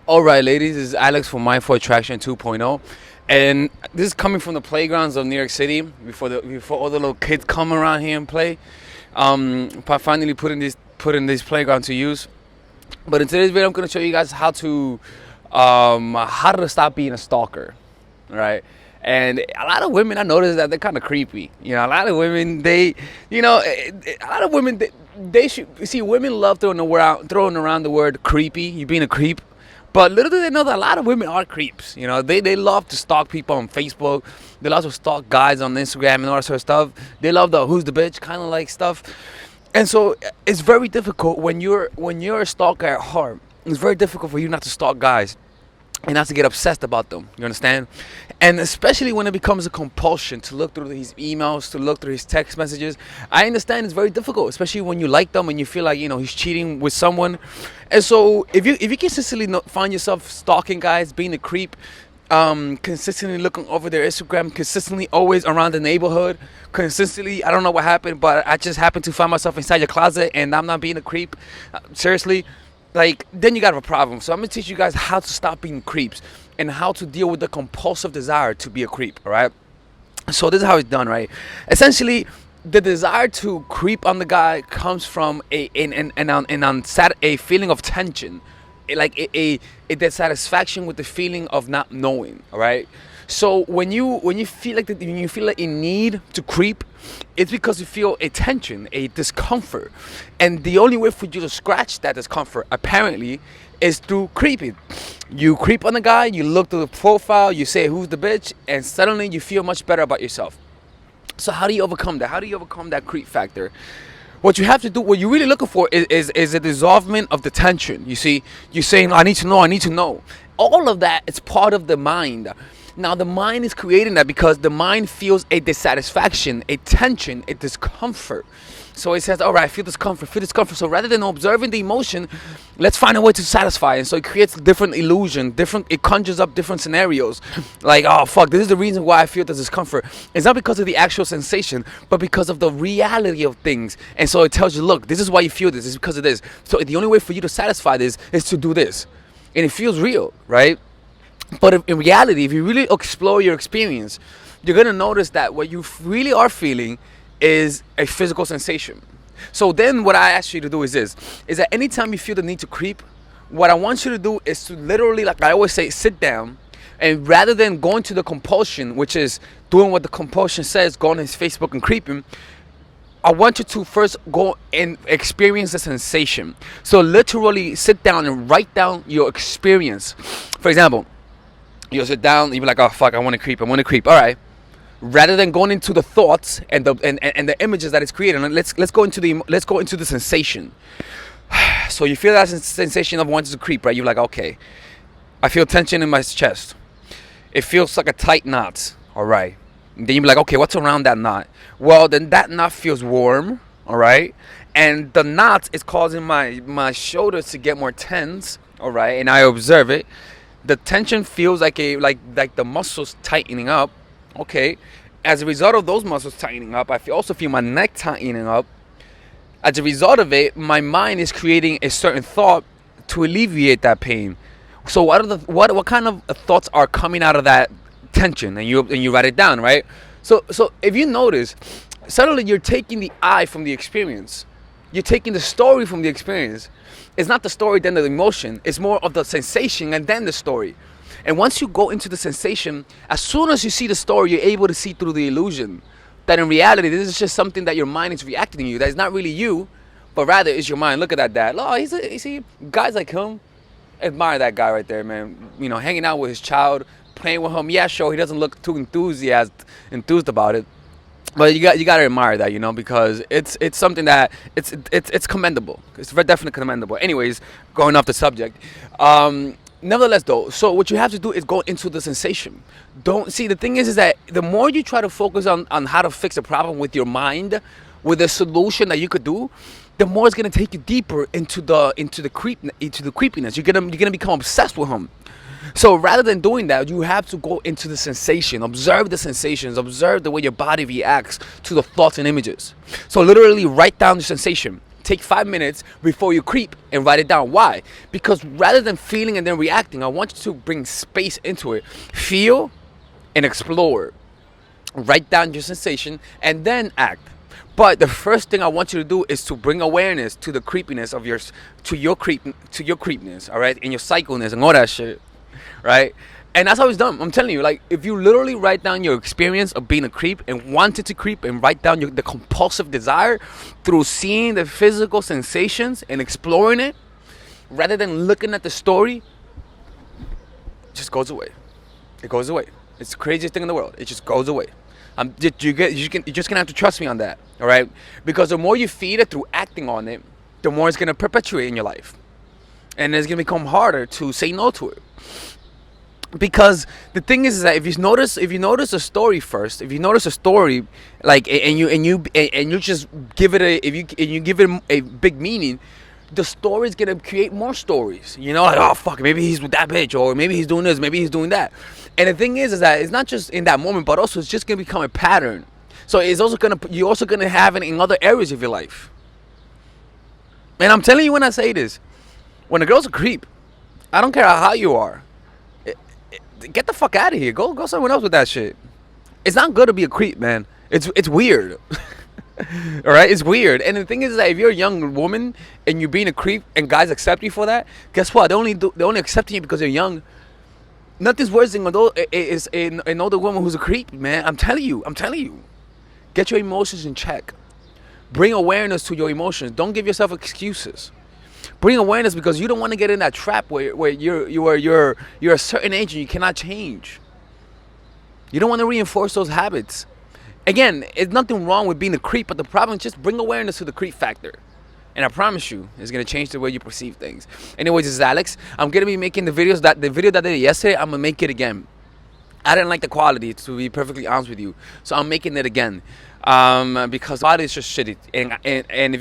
All right, ladies, this is Alex from Mindful Attraction 2.0, and this is coming from the playgrounds of New York City before all the little kids come around here and play. Finally putting this playground to use. But in today's video, I'm going to show you guys how to stop being a stalker, right? And a lot of women, I noticed that they're kind of creepy. You know, a lot of women, they should see. Women love throwing around the word creepy. You being a creep. But little do they know that a lot of women are creeps. You know, they love to stalk people on Facebook. They love to stalk guys on Instagram and all that sort of stuff. They love the who's the bitch kind of like stuff. And so it's very difficult when you're a stalker at heart. It's very difficult for you not to stalk guys and not to get obsessed about them. You understand? And especially when it becomes a compulsion to look through his emails, to look through his text messages. I understand it's very difficult, especially when you like them and you feel like, he's cheating with someone. And so if you consistently find yourself stalking guys, being a creep, consistently looking over their Instagram, consistently always around the neighborhood, consistently, I don't know what happened, but I just happened to find myself inside your closet and I'm not being a creep. Seriously. Then you got a problem. So I'm gonna teach you guys how to stop being creeps and how to deal with the compulsive desire to be a creep. All right. So this is how it's done, right? Essentially, the desire to creep on the guy comes from a feeling of tension, a dissatisfaction with the feeling of not knowing. All right. So when you feel like a need to creep, it's because you feel a tension, a discomfort, and the only way for you to scratch that discomfort, apparently, is through creeping. You creep on the guy, you look through the profile, you say who's the bitch, and suddenly you feel much better about yourself. So how do you overcome that? How do you overcome that creep factor? What you have to do, what you're really looking for is a dissolvement of the tension. You see, you're saying, I need to know. All of that is part of the mind. Now, the mind is creating that because the mind feels a dissatisfaction, a tension, a discomfort. So it says, all right, feel discomfort. So rather than observing the emotion, let's find a way to satisfy it. And so it creates different illusion, it conjures up different scenarios. Like, oh, fuck, this is the reason why I feel this discomfort. It's not because of the actual sensation, but because of the reality of things. And so it tells you, look, this is why you feel this. It's because of this. So the only way for you to satisfy this is to do this. And it feels real, right? But in reality, if you really explore your experience, you're going to notice that what you really are feeling is a physical sensation. So then what I ask you to do is this, is that anytime you feel the need to creep, what I want you to do is to literally, like I always say, sit down, and rather than going to the compulsion, which is doing what the compulsion says, going on his Facebook and creeping, I want you to first go and experience the sensation. So literally sit down and write down your experience. For example, you'll sit down, you'll be like, oh fuck, I want to creep. All right. Rather than going into the thoughts and the images that it's creating, let's go into the sensation. So you feel that sensation of wanting to creep, right? You're like, okay, I feel tension in my chest. It feels like a tight knot. All right. And then you're like, okay, what's around that knot? Well, then that knot feels warm. All right. And the knot is causing my shoulders to get more tense. All right. And I observe it. The tension feels like the muscles tightening up. Okay. As a result of those muscles tightening up, I also feel my neck tightening up. As a result of it, my mind is creating a certain thought to alleviate that pain. So what kind of thoughts are coming out of that tension? And you write it down, right? So if you notice, suddenly you're taking the I from the experience. You're taking the story from the experience. It's not the story, then the emotion. It's more of the sensation and then the story. And once you go into the sensation, as soon as you see the story, you're able to see through the illusion that in reality, this is just something that your mind is reacting to you. That's not really you, but rather it's your mind. Look at that dad. Oh, you see, guys like him, admire that guy right there, man. Hanging out with his child, playing with him. Yeah, sure, he doesn't look too enthused about it. But you got to admire that, because it's something that it's commendable. It's very definitely commendable. Anyways, going off the subject, nevertheless though, so what you have to do is go into the sensation. The thing is that the more you try to focus on how to fix a problem with your mind, with a solution that you could do, the more it's gonna take you deeper into the creepiness. You're gonna become obsessed with him. So rather than doing that, you have to go into the sensation, observe the sensations, observe the way your body reacts to the thoughts and images. So literally write down the sensation. take 5 minutes before you creep and write it down. Why? Because rather than feeling and then reacting, I want you to bring space into it. Feel and explore. Write down your sensation and then act. But the first thing I want you to do is to bring awareness to the creepiness of yours, to your creepiness, all right, and your psychoness and all that shit, right? And that's how it's done. I'm telling you, like, if you literally write down your experience of being a creep and wanted to creep, and write down the compulsive desire through seeing the physical sensations and exploring it, rather than looking at the story, it just goes away. It goes away. It's the craziest thing in the world. It just goes away. You're just gonna have to trust me on that, all right? Because the more you feed it through acting on it, the more it's gonna perpetuate in your life, and it's gonna become harder to say no to it. Because the thing is that if you notice a story first, if you notice a story, like, and you just give it you give it a big meaning, the story is gonna create more stories. You know, like, oh fuck, maybe he's with that bitch, or maybe he's doing this, maybe he's doing that. And the thing is that it's not just in that moment, but also it's just gonna become a pattern. So you're also gonna have it in other areas of your life. And I'm telling you, when I say this, when a girl's a creep, I don't care how you are. Get the fuck out of here. Go somewhere else with that shit. It's not good to be a creep, man. It's weird. All right, it's weird. And the thing is that if you're a young woman and you're being a creep and guys accept you for that, guess what? They're only accepting you because you're young. Nothing's worse than an older woman who's a creep, man. I'm telling you. Get your emotions in check. Bring awareness to your emotions. Don't give yourself excuses. Bring awareness, because you don't want to get in that trap where you're a certain age and you cannot change. You don't want to reinforce those habits. Again, it's nothing wrong with being a creep, but the problem is just bring awareness to the creep factor. And I promise you, it's going to change the way you perceive things. Anyways, this is Alex. I'm going to be making the video that I did yesterday. I'm going to make it again. I didn't like the quality, to be perfectly honest with you. So I'm making it again. Because the quality is just shitty. And if